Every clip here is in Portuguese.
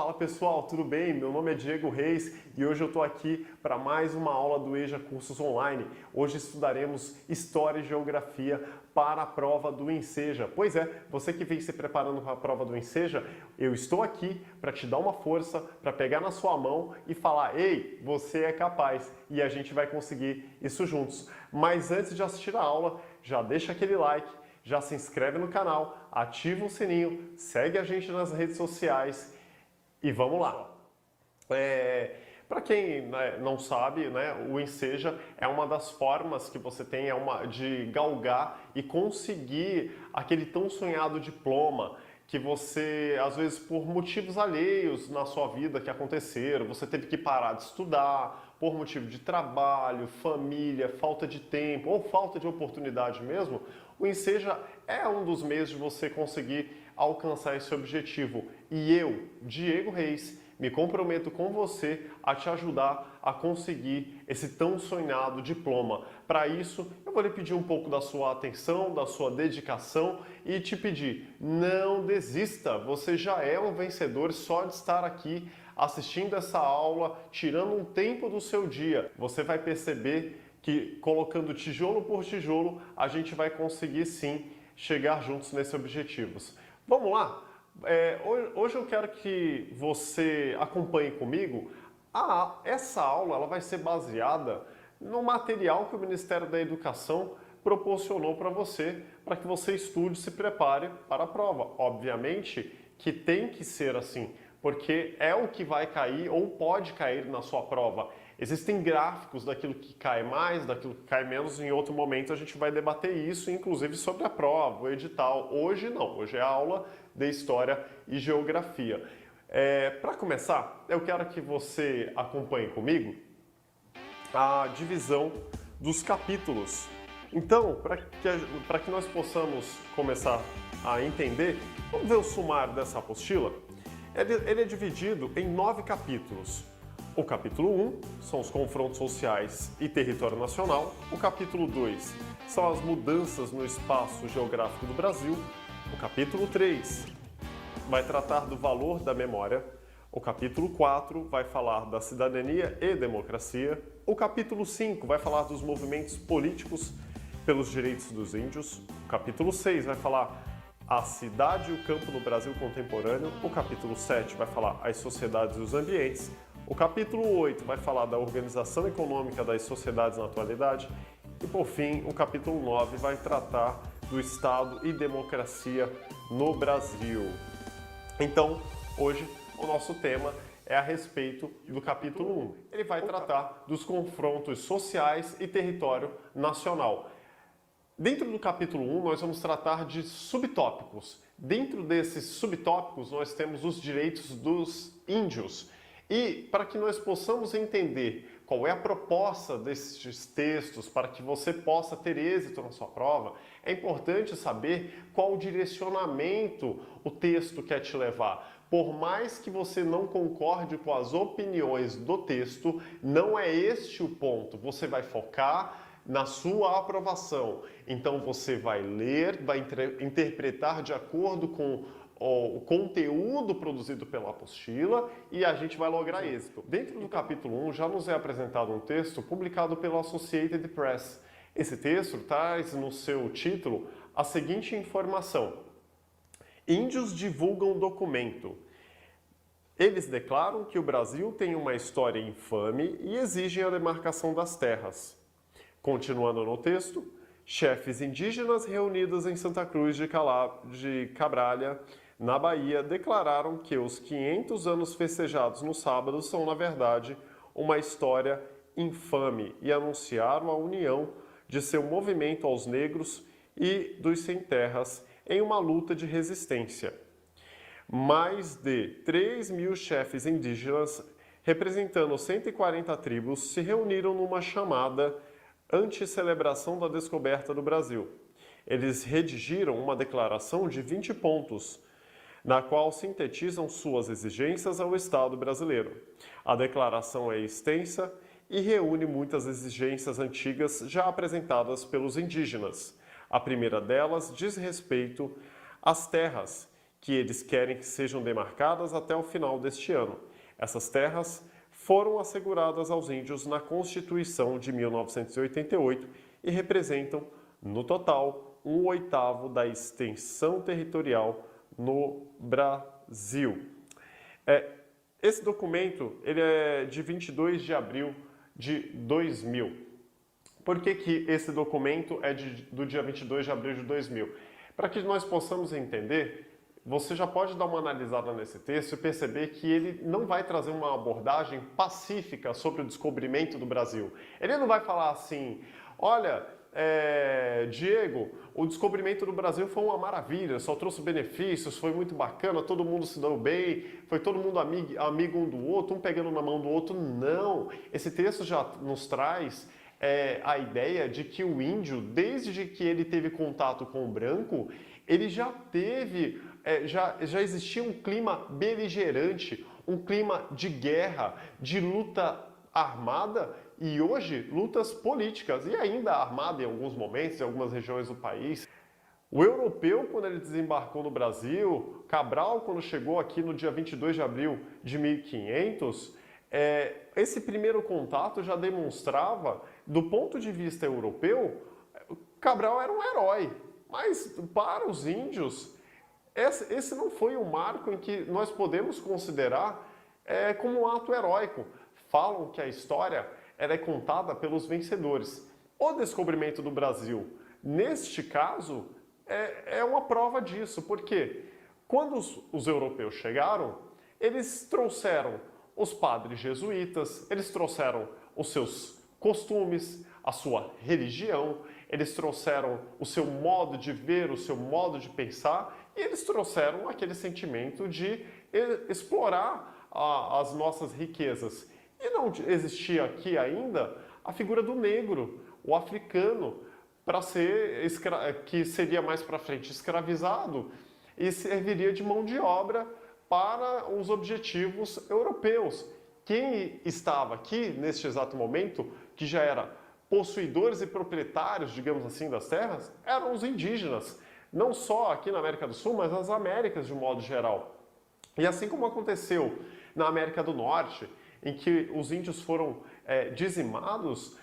Fala pessoal, tudo bem? Meu nome é Diego Reis e hoje eu estou aqui para mais uma aula do EJA Cursos Online. Hoje estudaremos História e Geografia para a prova do Enseja. Pois é, você que vem se preparando para a prova do Enseja, eu estou aqui para te dar uma força, para pegar na sua mão e falar: ei, você é capaz, e a gente vai conseguir isso juntos. Mas antes de assistir a aula, já deixa aquele like, já se inscreve no canal, ativa o sininho, segue a gente nas redes sociais e vamos lá. Para quem não sabe, o Enseja é uma das formas que você tem de galgar e conseguir aquele tão sonhado diploma que você, às vezes, por motivos alheios na sua vida que aconteceram, você teve que parar de estudar por motivo de trabalho, família, falta de tempo ou falta de oportunidade mesmo. O Enseja é um dos meios de você conseguir alcançar esse objetivo. E eu, Diego Reis, me comprometo com você a te ajudar a conseguir esse tão sonhado diploma. Para isso, eu vou lhe pedir um pouco da sua atenção, da sua dedicação e te pedir: não desista, você já é um vencedor só de estar aqui assistindo essa aula, tirando um tempo do seu dia. Você vai perceber que colocando tijolo por tijolo, a gente vai conseguir sim chegar juntos nesses objetivos. Vamos lá? Hoje eu quero que você acompanhe comigo. Essa aula ela vai ser baseada no material que o Ministério da Educação proporcionou para que você estude e se prepare para a prova. Obviamente que tem que ser assim, porque é o que vai cair ou pode cair na sua prova. Existem gráficos daquilo que cai mais, daquilo que cai menos. Em outro momento a gente vai debater isso, inclusive sobre a prova, o edital. Hoje não, hoje é a aula de História e Geografia. Para começar, eu quero que você acompanhe comigo a divisão dos capítulos. Então, para que nós possamos começar a entender, vamos ver o sumário dessa apostila? Ele é dividido em 9 capítulos. O capítulo 1 são os confrontos sociais e território nacional. O capítulo 2 são as mudanças no espaço geográfico do Brasil. O capítulo 3 vai tratar do valor da memória. O capítulo 4 vai falar da cidadania e democracia. O capítulo 5 vai falar dos movimentos políticos pelos direitos dos índios. O capítulo 6 vai falar a cidade e o campo no Brasil contemporâneo. O capítulo 7 vai falar as sociedades e os ambientes. O capítulo 8 vai falar da organização econômica das sociedades na atualidade. E, por fim, o capítulo 9 vai tratar do Estado e democracia no Brasil. Então, hoje, o nosso tema é a respeito do capítulo 1. Ele vai tratar dos confrontos sociais e território nacional. Dentro do capítulo 1, nós vamos tratar de subtópicos. Dentro desses subtópicos, nós temos os direitos dos índios. E para que nós possamos entender qual é a proposta desses textos, para que você possa ter êxito na sua prova, é importante saber qual direcionamento o texto quer te levar. Por mais que você não concorde com as opiniões do texto, não é este o ponto. Você vai focar na sua aprovação. Então você vai ler, vai interpretar de acordo com o conteúdo produzido pela apostila e a gente vai lograr êxito. Dentro do capítulo 1 já nos é apresentado um texto publicado pela Associated Press. Esse texto traz no seu título a seguinte informação: índios divulgam documento. Eles declaram que o Brasil tem uma história infame e exigem a demarcação das terras. Continuando no texto, chefes indígenas reunidos em Santa Cruz de Cabralha, na Bahia, declararam que os 500 anos festejados no sábado são, na verdade, uma história infame e anunciaram a união de seu movimento aos negros e dos sem terras em uma luta de resistência. Mais de 3.000 chefes indígenas, representando 140 tribos, se reuniram numa chamada anti-celebração da descoberta do Brasil. Eles redigiram uma declaração de 20 pontos, na qual sintetizam suas exigências ao Estado brasileiro. A declaração é extensa e reúne muitas exigências antigas já apresentadas pelos indígenas. A primeira delas diz respeito às terras, que eles querem que sejam demarcadas até o final deste ano. Essas terras foram asseguradas aos índios na Constituição de 1988 e representam, no total, 1/8 da extensão territorial no Brasil. Esse documento ele é de 22 de abril de 2000. Por que esse documento é do dia 22 de abril de 2000? Para que nós possamos entender, você já pode dar uma analisada nesse texto e perceber que ele não vai trazer uma abordagem pacífica sobre o descobrimento do Brasil. Ele não vai falar assim, olha, Diego, o descobrimento do Brasil foi uma maravilha, só trouxe benefícios, foi muito bacana, todo mundo se deu bem, foi todo mundo amigo um do outro, um pegando na mão do outro. Não, esse texto já nos traz a ideia de que o índio, desde que ele teve contato com o branco, ele já teve, já existia um clima beligerante, um clima de guerra, de luta armada e hoje lutas políticas e ainda armada em alguns momentos, em algumas regiões do país. O europeu, quando ele desembarcou no Brasil, Cabral, quando chegou aqui no dia 22 de abril de 1500, esse primeiro contato já demonstrava, do ponto de vista europeu, Cabral era um herói. Mas para os índios, esse não foi um marco em que nós podemos considerar como um ato heróico. Falam que a história ela é contada pelos vencedores. O descobrimento do Brasil, neste caso, é uma prova disso. Porque quando os europeus chegaram, eles trouxeram os padres jesuítas, eles trouxeram os seus costumes, a sua religião, eles trouxeram o seu modo de ver, o seu modo de pensar, e eles trouxeram aquele sentimento de explorar as nossas riquezas. E não existia aqui ainda a figura do negro, o africano, que seria mais para frente escravizado e serviria de mão de obra para os objetivos europeus. Quem estava aqui neste exato momento, que já era possuidores e proprietários, digamos assim, das terras, eram os indígenas, não só aqui na América do Sul, mas nas Américas de um modo geral. E assim como aconteceu na América do Norte, em que os índios foram dizimados,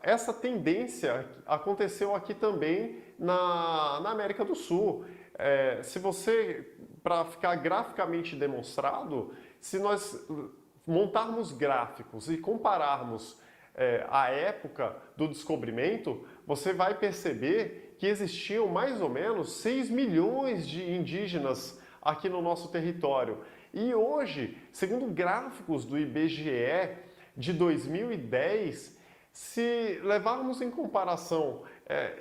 essa tendência aconteceu aqui também na América do Sul. Se você, para ficar graficamente demonstrado, se nós montarmos gráficos e compararmos a época do descobrimento, você vai perceber que existiam mais ou menos 6 milhões de indígenas aqui no nosso território. E hoje, segundo gráficos do IBGE de 2010, se levarmos em comparação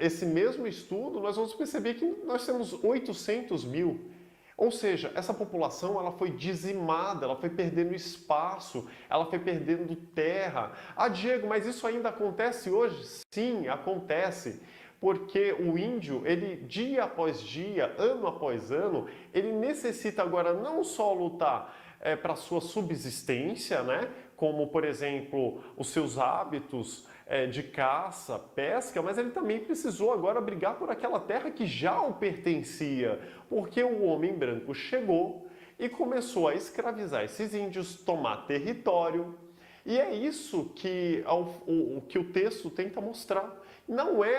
esse mesmo estudo, nós vamos perceber que nós temos 800 mil. Ou seja, essa população ela foi dizimada, ela foi perdendo espaço, ela foi perdendo terra. Ah, Diego, mas isso ainda acontece hoje? Sim, acontece. Porque o índio, ele dia após dia, ano após ano, ele necessita agora não só lutar para sua subsistência, né? Como, por exemplo, os seus hábitos de caça, pesca, mas ele também precisou agora brigar por aquela terra que já o pertencia, porque o homem branco chegou e começou a escravizar esses índios, tomar território. E é isso que o texto tenta mostrar. Não é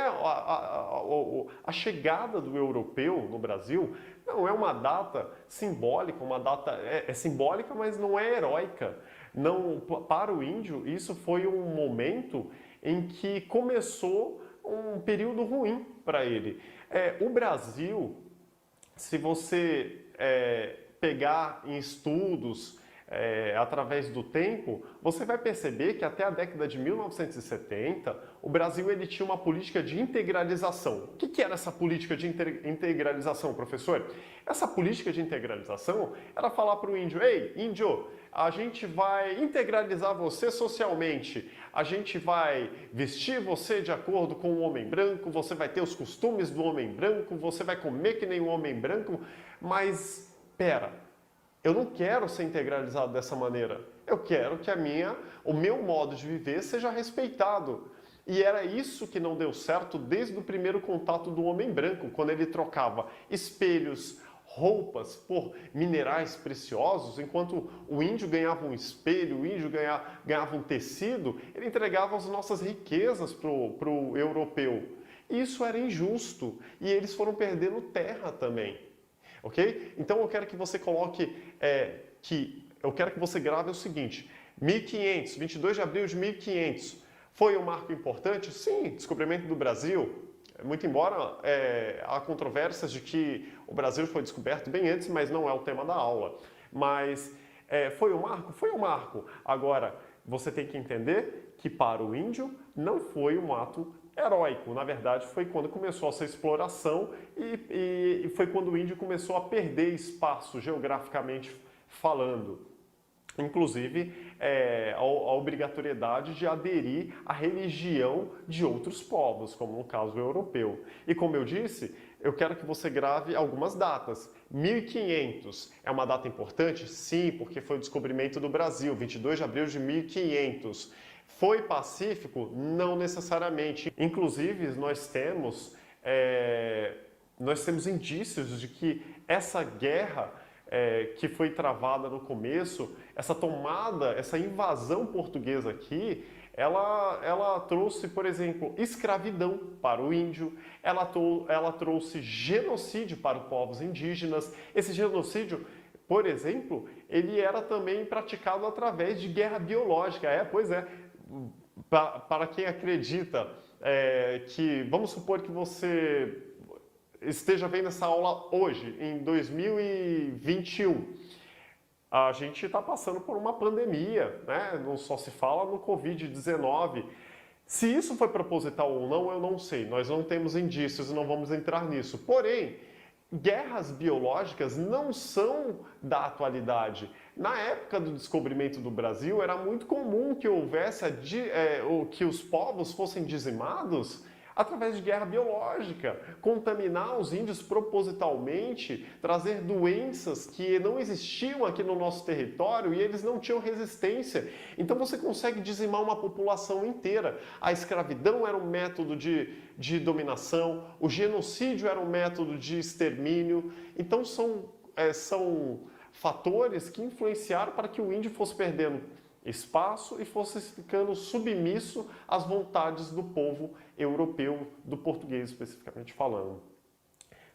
a chegada do europeu no Brasil, não é uma data simbólica, uma data é simbólica, mas não é heróica. Não, para o índio, isso foi um momento em que começou um período ruim para ele. O Brasil, se você pegar em estudos através do tempo, você vai perceber que até a década de 1970, o Brasil ele tinha uma política de integralização. O que era essa política de integralização, professor? Essa política de integralização era falar para o índio, ei, índio, a gente vai integralizar você socialmente, a gente vai vestir você de acordo com o homem branco, você vai ter os costumes do homem branco, você vai comer que nem o homem branco, mas, pera, eu não quero ser integralizado dessa maneira. Eu quero que o meu modo de viver seja respeitado. E era isso que não deu certo desde o primeiro contato do homem branco, quando ele trocava espelhos, roupas por minerais preciosos, enquanto o índio ganhava um espelho, o índio ganhava um tecido, ele entregava as nossas riquezas para o europeu. Isso era injusto e eles foram perdendo terra também, ok? Então eu quero que você coloque, eu quero que você grave o seguinte: 1500, 22 de abril de 1500, foi um marco importante? Sim, descobrimento do Brasil. Muito embora há controvérsias de que o Brasil foi descoberto bem antes, mas não é o tema da aula. Mas foi um marco? Foi um marco. Agora, você tem que entender que para o índio não foi um ato heróico. Na verdade, foi quando começou essa exploração e foi quando o índio começou a perder espaço geograficamente falando. Inclusive, a obrigatoriedade de aderir à religião de outros povos, como no caso europeu. E como eu disse, eu quero que você grave algumas datas. 1500 é uma data importante? Sim, porque foi o descobrimento do Brasil, 22 de abril de 1500. Foi pacífico? Não necessariamente. Inclusive, nós temos indícios de que essa guerra que foi travada no começo, essa tomada, essa invasão portuguesa aqui, ela trouxe, por exemplo, escravidão para o índio, ela trouxe genocídio para os povos indígenas. Esse genocídio, por exemplo, ele era também praticado através de guerra biológica. Pois é, para quem acredita que, vamos supor que você esteja vendo essa aula hoje, em 2021. A gente está passando por uma pandemia, né? Não só se fala no Covid-19. Se isso foi proposital ou não, eu não sei. Nós não temos indícios e não vamos entrar nisso. Porém, guerras biológicas não são da atualidade. Na época do descobrimento do Brasil, era muito comum que houvesse que os povos fossem dizimados através de guerra biológica, contaminar os índios propositalmente, trazer doenças que não existiam aqui no nosso território e eles não tinham resistência. Então você consegue dizimar uma população inteira. A escravidão era um método de dominação, o genocídio era um método de extermínio. Então são fatores que influenciaram para que o índio fosse perdendo espaço e fosse ficando submisso às vontades do povo europeu, do português especificamente falando.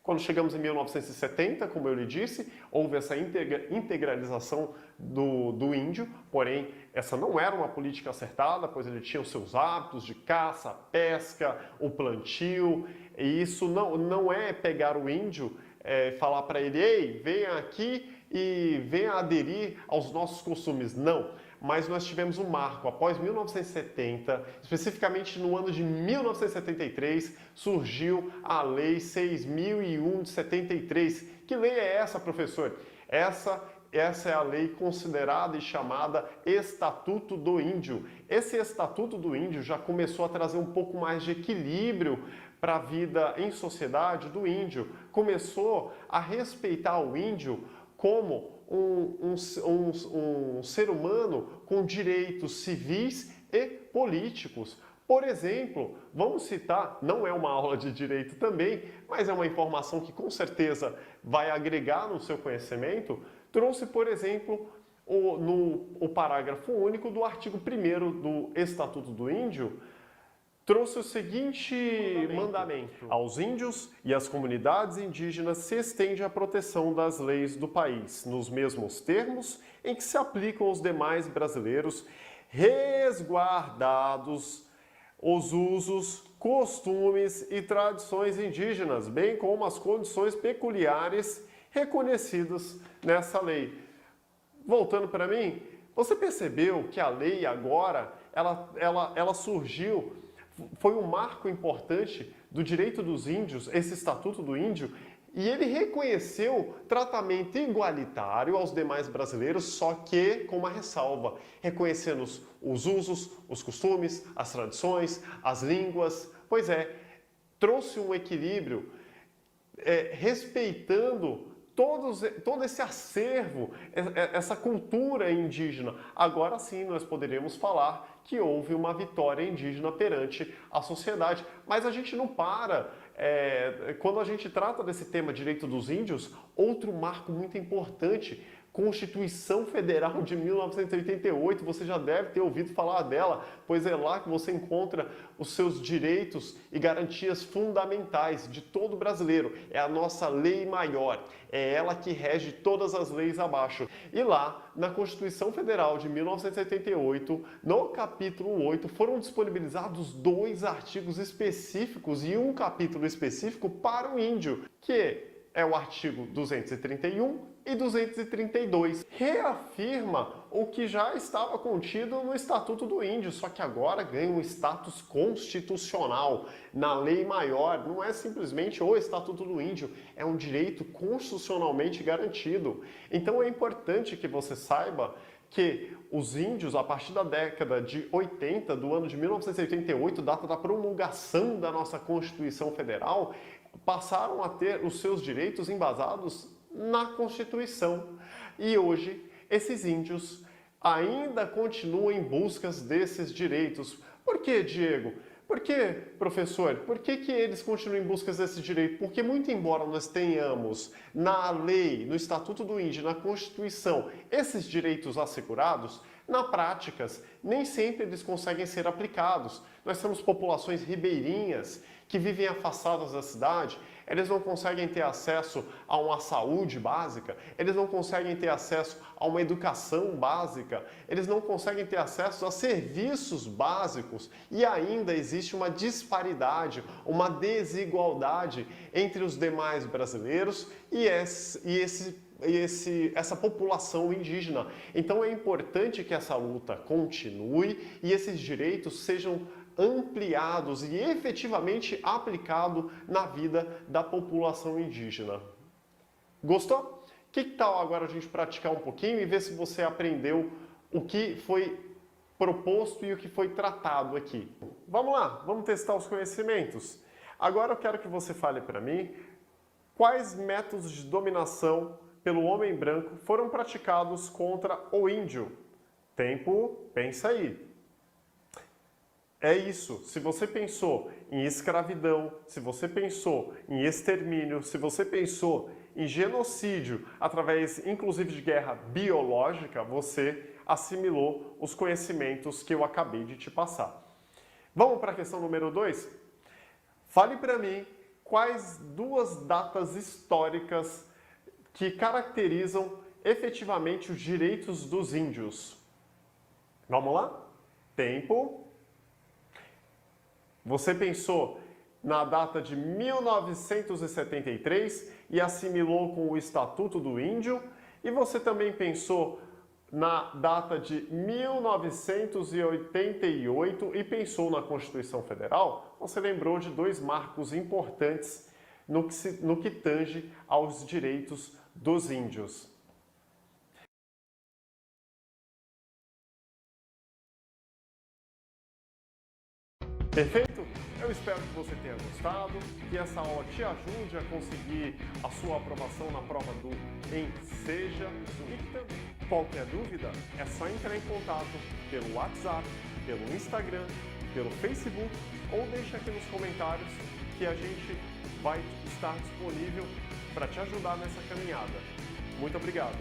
Quando chegamos em 1970, como eu lhe disse, houve essa integralização do índio, porém essa não era uma política acertada, pois ele tinha os seus hábitos de caça, pesca, o plantio, e isso não é pegar o índio, falar para ele: ei, venha aqui e venha aderir aos nossos costumes. Não. Mas nós tivemos um marco. Após 1970, especificamente no ano de 1973, surgiu a Lei 6.001 de 73. Que lei é essa, professor? Essa é a lei considerada e chamada Estatuto do Índio. Esse Estatuto do Índio já começou a trazer um pouco mais de equilíbrio para a vida em sociedade do índio. Começou a respeitar o índio como um ser humano com direitos civis e políticos. Por exemplo, vamos citar, não é uma aula de direito também, mas é uma informação que com certeza vai agregar no seu conhecimento. Trouxe, por exemplo, o parágrafo único do artigo 1º do Estatuto do Índio, trouxe o seguinte mandamento: aos índios e às comunidades indígenas se estende a proteção das leis do país, nos mesmos termos em que se aplicam aos demais brasileiros, resguardados os usos, costumes e tradições indígenas, bem como as condições peculiares reconhecidas nessa lei. Voltando para mim, você percebeu que a lei agora, ela surgiu, foi um marco importante do direito dos índios, esse Estatuto do Índio, e ele reconheceu tratamento igualitário aos demais brasileiros, só que com uma ressalva, reconhecendo os usos, os costumes, as tradições, as línguas. Pois é, trouxe um equilíbrio, respeitando todo esse acervo, essa cultura indígena. Agora sim nós poderíamos falar que houve uma vitória indígena perante a sociedade. Mas a gente não para quando a gente trata desse tema direito dos índios, outro marco muito importante, Constituição Federal de 1988, você já deve ter ouvido falar dela, pois é lá que você encontra os seus direitos e garantias fundamentais de todo brasileiro. É a nossa lei maior, é ela que rege todas as leis abaixo. E lá, na Constituição Federal de 1988, no capítulo 8, foram disponibilizados 2 artigos específicos e um capítulo específico para o índio, que é o artigo 231 e 232. Reafirma o que já estava contido no Estatuto do Índio, só que agora ganha um status constitucional na lei maior. Não é simplesmente o Estatuto do Índio, é um direito constitucionalmente garantido. Então é importante que você saiba que os índios, a partir da década de 80, do ano de 1988, data da promulgação da nossa Constituição Federal, passaram a ter os seus direitos embasados na Constituição. E hoje, esses índios ainda continuam em busca desses direitos. Por que, Diego? Por que, professor? Por que eles continuam em busca desse direito? Porque muito embora nós tenhamos na lei, no Estatuto do Índio, na Constituição, esses direitos assegurados, na prática, nem sempre eles conseguem ser aplicados. Nós temos populações ribeirinhas que vivem afastadas da cidade, eles não conseguem ter acesso a uma saúde básica, eles não conseguem ter acesso a uma educação básica, eles não conseguem ter acesso a serviços básicos e ainda existe uma disparidade, uma desigualdade entre os demais brasileiros e essa população indígena. Então é importante que essa luta continue e esses direitos sejam ampliados e efetivamente aplicados na vida da população indígena. Gostou? Que tal agora a gente praticar um pouquinho e ver se você aprendeu o que foi proposto e o que foi tratado aqui? Vamos lá, vamos testar os conhecimentos. Agora eu quero que você fale para mim quais métodos de dominação pelo homem branco foram praticados contra o índio. Tempo, pensa aí. É isso, se você pensou em escravidão, se você pensou em extermínio, se você pensou em genocídio através inclusive de guerra biológica, você assimilou os conhecimentos que eu acabei de te passar. Vamos para a questão número 2? Fale para mim quais 2 datas históricas que caracterizam efetivamente os direitos dos índios. Vamos lá? Tempo. Você pensou na data de 1973 e assimilou com o Estatuto do Índio, e você também pensou na data de 1988 e pensou na Constituição Federal. Você lembrou de 2 marcos importantes no que tange aos direitos dos índios. Perfeito? Eu espero que você tenha gostado, que essa aula te ajude a conseguir a sua aprovação na prova do Enseja. E também, qualquer dúvida, é só entrar em contato pelo WhatsApp, pelo Instagram, pelo Facebook ou deixa aqui nos comentários que a gente vai estar disponível para te ajudar nessa caminhada. Muito obrigado!